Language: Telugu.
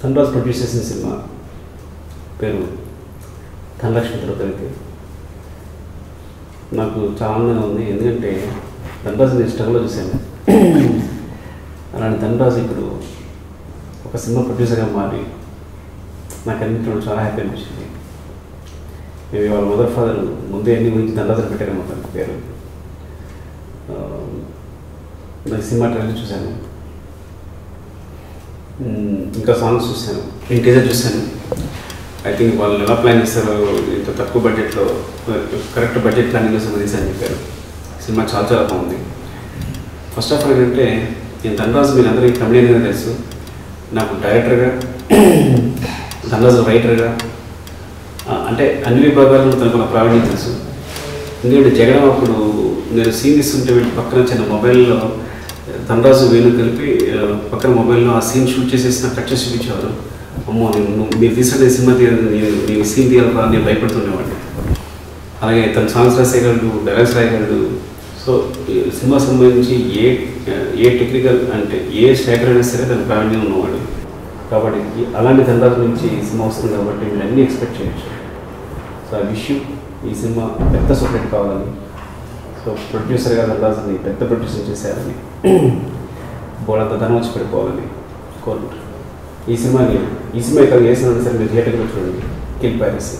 ధనరాజ్ ప్రొడ్యూస్ చేసిన సినిమా పేరు ధనలక్ష్మి తిరుపతి. నాకు చాలా ఆనందంగా ఉంది, ఎందుకంటే ధనరాజ్ నేను స్ట్రగుల్లో చూశాను. అలాంటి ధనరాజ్ ఇప్పుడు ఒక సినిమా ప్రొడ్యూసర్గా మారి నాకు అన్నింటిలో చాలా హ్యాపీ అనిపించింది. మేము వాళ్ళ మదర్ ఫాదర్ ముందే అన్ని గురించి ధనరాజ్ పెట్టారన్నమాట పేరు. నాకు సినిమా ట్రైలర్ చూశాను, ఇంకా సాంగ్స్ చూశాను, టీజర్ చూశాను. ఐ థింక్ వాళ్ళు ఎలా ప్లాన్ చేస్తారో, ఇంత తక్కువ బడ్జెట్లో కరెక్ట్ బడ్జెట్ ప్లానింగ్ కోసం తీసారని చెప్పారు. సినిమా చాలా చాలా బాగుంది. ఫస్ట్ ఆఫ్ ఆల్ ఏంటంటే, నేను ధనరాజ్ మీరు అందరికీ కమెడియన్గా తెలుసు, నాకు డైరెక్టర్గా ధనరాజ్ రైటర్గా అంటే అన్ని విభాగాల్లో తనకున్న ప్రావీణ్యం తెలుసు. ఎందుకంటే జగడం అప్పుడు నేను సీన్ తీస్తుంటే వీటి పక్కన చిన్న మొబైల్లో ధనరాజు వేణు కలిపి పక్కన మొబైల్లో ఆ సీన్ షూట్ చేసేసి నాకు కట్ చేసి చూపించేవారు. అమ్మో మీరు తీసుకుంటే సినిమా నేను సీన్ తీయాలరా నేను భయపడుతుండేవాడిని. అలాగే తన సాంగ్స్ రాసేయగలడు, డైలాగ్స్ రాయగలడు. సో సినిమా సంబంధించి ఏ టెక్నికల్ అంటే ఏ స్ట్రైకర్ అయినా సరే తన ప్రావీణ్యం ఉన్నవాడు. కాబట్టి అలాంటి ధనరాజు నుంచి ఈ సినిమా వస్తుంది కాబట్టి మీరు అన్నీ ఎక్స్పెక్ట్ చేయొచ్చు. సో ఆ విషయం ఈ సినిమా పెద్ద సూపర్ కావాలని, సో ప్రొడ్యూసర్గా ధనరాజుని పెద్ద ప్రొడ్యూసర్ చేశారని, బోడంత ధనం వచ్చి పడిపోవాలని కోరుకుంటారు. ఈ సినిమా ఇక్కడ చేసినా సరే మీరు థియేటర్లో చూడండి. Kill Paris.